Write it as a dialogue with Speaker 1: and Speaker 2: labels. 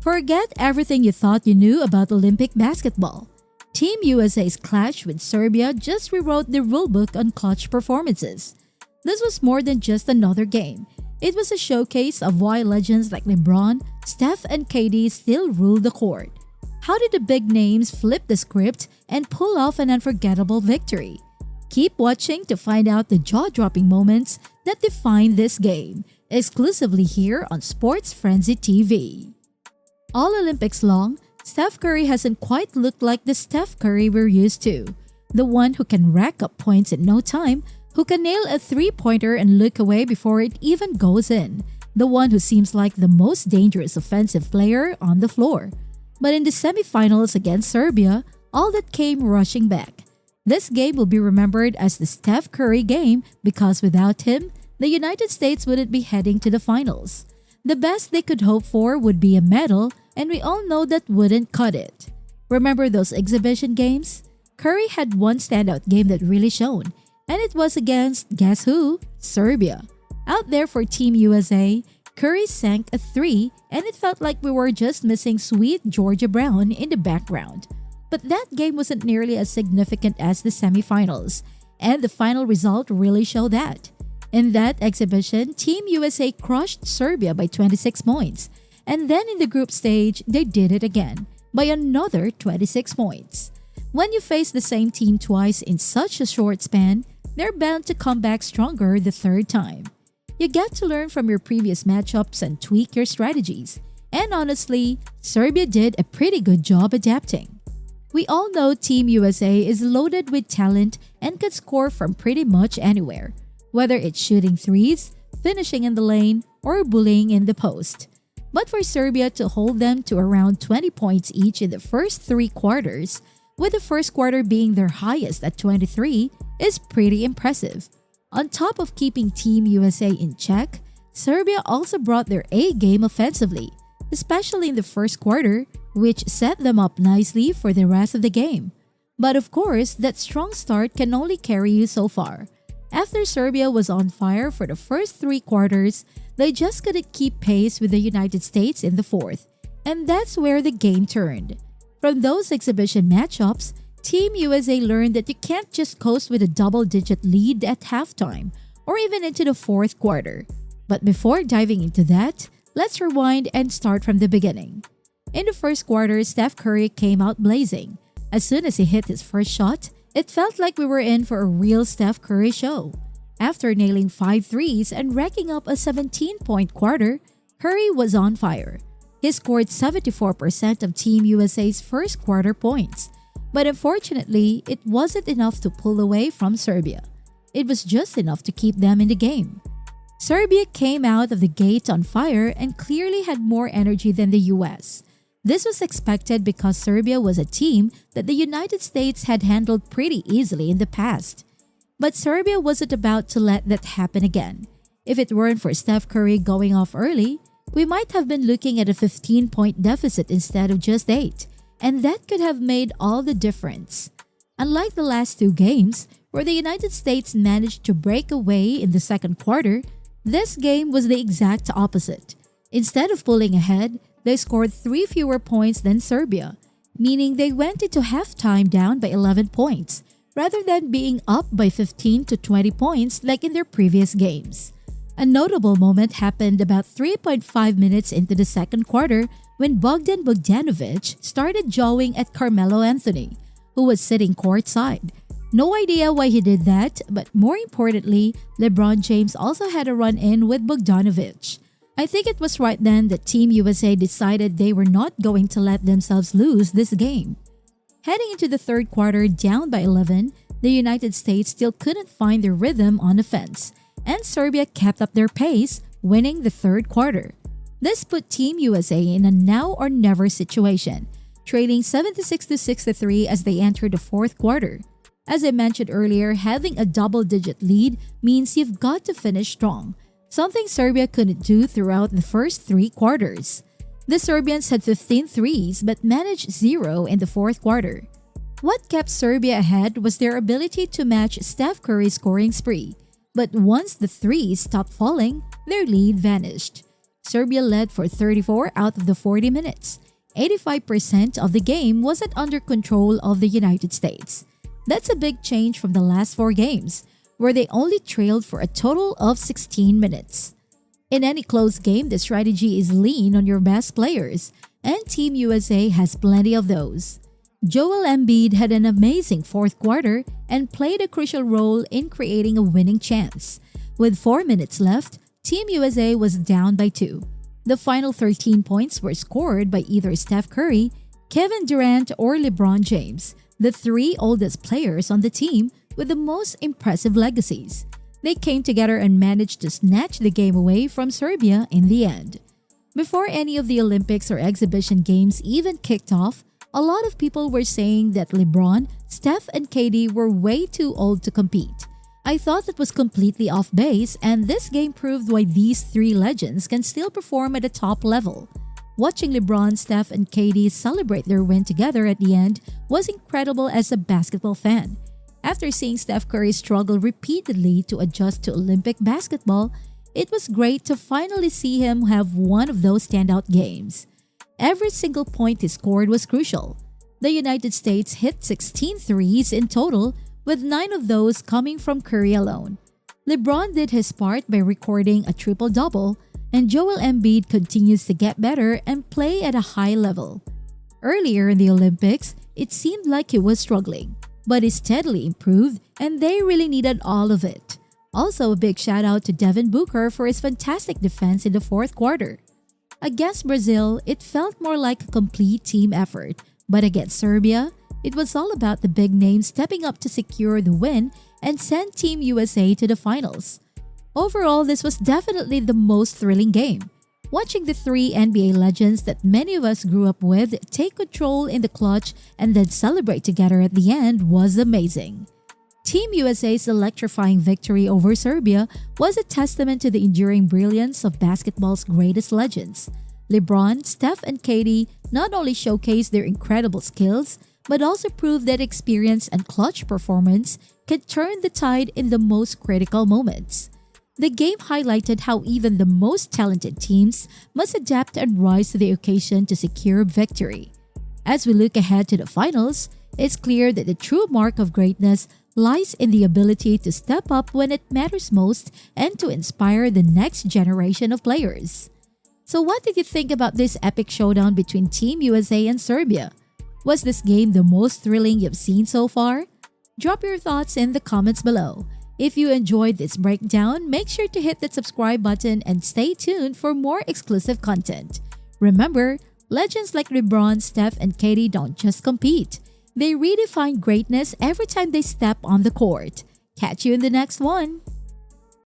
Speaker 1: Forget everything you thought you knew about Olympic basketball. Team USA's clash with Serbia just rewrote the rulebook on clutch performances. This was more than just another game. It was a showcase of why legends like LeBron, Steph, and KD still rule the court. How did the big names flip the script and pull off an unforgettable victory? Keep watching to find out the jaw-dropping moments that define this game, exclusively here on Sports Frenzy TV. All Olympics long, Steph Curry hasn't quite looked like the Steph Curry we're used to. The one who can rack up points in no time, who can nail a three-pointer and look away before it even goes in. The one who seems like the most dangerous offensive player on the floor. But in the semifinals against Serbia, all that came rushing back. This game will be remembered as the Steph Curry game because without him, the United States wouldn't be heading to the finals. The best they could hope for would be a medal, and we all know that wouldn't cut it. Remember those exhibition games? Curry had one standout game that really shone, and it was against, guess who? Serbia. Out there for Team USA, Curry sank a three, and it felt like we were just missing sweet Georgia Brown in the background. But that game wasn't nearly as significant as the semifinals, and the final result really showed that. In that exhibition, Team USA crushed Serbia by 26 points, and then in the group stage, they did it again, by another 26 points. When you face the same team twice in such a short span, they're bound to come back stronger the third time. You get to learn from your previous matchups and tweak your strategies. And honestly, Serbia did a pretty good job adapting. We all know Team USA is loaded with talent and can score from pretty much anywhere, whether it's shooting threes, finishing in the lane, or bullying in the post. But for Serbia to hold them to around 20 points each in the first three quarters, with the first quarter being their highest at 23, is pretty impressive. On top of keeping Team USA in check, Serbia also brought their A game offensively, especially in the first quarter, which set them up nicely for the rest of the game. But of course, that strong start can only carry you so far. After Serbia was on fire for the first three quarters, they just couldn't keep pace with the United States in the fourth, and that's where the game turned. From those exhibition matchups, Team USA learned that you can't just coast with a double-digit lead at halftime or even into the fourth quarter. But before diving into that, let's rewind and start from the beginning. In the first quarter, Steph Curry came out blazing. As soon as he hit his first shot, it felt like we were in for a real Steph Curry show. After nailing 5 threes and racking up a 17-point quarter, Curry was on fire. He scored 74% of Team USA's first quarter points. But unfortunately, it wasn't enough to pull away from Serbia. It was just enough to keep them in the game. Serbia came out of the gate on fire and clearly had more energy than the US. This was expected because Serbia was a team that the United States had handled pretty easily in the past. But Serbia wasn't about to let that happen again. If it weren't for Steph Curry going off early, we might have been looking at a 15-point deficit instead of just 8. And that could have made all the difference. Unlike the last two games, where the United States managed to break away in the second quarter, this game was the exact opposite. Instead of pulling ahead, they scored 3 fewer points than Serbia, meaning they went into halftime down by 11 points, rather than being up by 15 to 20 points like in their previous games. A notable moment happened about 3.5 minutes into the second quarter when Bogdan Bogdanovic started jawing at Carmelo Anthony, who was sitting courtside. No idea why he did that, but more importantly, LeBron James also had a run-in with Bogdanovic. I think it was right then that Team USA decided they were not going to let themselves lose this game. Heading into the third quarter down by 11, the United States still couldn't find their rhythm on offense, and Serbia kept up their pace, winning the third quarter. This put Team USA in a now-or-never situation, trailing 76-63 as they entered the fourth quarter. As I mentioned earlier, having a double-digit lead means you've got to finish strong, something Serbia couldn't do throughout the first three quarters. The Serbians had 15 threes but managed 0 in the fourth quarter. What kept Serbia ahead was their ability to match Steph Curry's scoring spree, but once the threes stopped falling, their lead vanished. Serbia led for 34 out of the 40 minutes. 85% of the game wasn't under control of the United States. That's a big change from the last 4 games, where they only trailed for a total of 16 minutes. In any close game, the strategy is lean on your best players, and Team USA has plenty of those. Joel Embiid had an amazing fourth quarter and played a crucial role in creating a winning chance. With 4 minutes left, Team USA was down by 2. The final 13 points were scored by either Steph Curry, Kevin Durant, or LeBron James, the 3 oldest players on the team with the most impressive legacies. They came together and managed to snatch the game away from Serbia in the end. Before any of the Olympics or exhibition games even kicked off, a lot of people were saying that LeBron, Steph, and KD were way too old to compete. I thought that was completely off base, and this game proved why these 3 legends can still perform at a top level. Watching LeBron, Steph, and KD celebrate their win together at the end was incredible as a basketball fan. After seeing Steph Curry struggle repeatedly to adjust to Olympic basketball, it was great to finally see him have one of those standout games. Every single point he scored was crucial. The United States hit 16 threes in total, with 9 of those coming from Curry alone. LeBron did his part by recording a triple-double, and Joel Embiid continues to get better and play at a high level. Earlier in the Olympics, it seemed like he was struggling, but he steadily improved, and they really needed all of it. Also, a big shout out to Devin Booker for his fantastic defense in the fourth quarter. Against Brazil, it felt more like a complete team effort, but against Serbia, it was all about the big names stepping up to secure the win and send Team USA to the finals. Overall, this was definitely the most thrilling game. Watching the 3 NBA legends that many of us grew up with take control in the clutch and then celebrate together at the end was amazing. Team USA's electrifying victory over Serbia was a testament to the enduring brilliance of basketball's greatest legends. LeBron, Steph, and KD not only showcased their incredible skills, but also proved that experience and clutch performance can turn the tide in the most critical moments. The game highlighted how even the most talented teams must adapt and rise to the occasion to secure victory. As we look ahead to the finals, it's clear that the true mark of greatness lies in the ability to step up when it matters most and to inspire the next generation of players. So what did you think about this epic showdown between Team USA and Serbia? Was this game the most thrilling you've seen so far? Drop your thoughts in the comments below. If you enjoyed this breakdown, make sure to hit that subscribe button and stay tuned for more exclusive content. Remember, legends like LeBron, Steph, and KD don't just compete. They redefine greatness every time they step on the court. Catch you in the next one!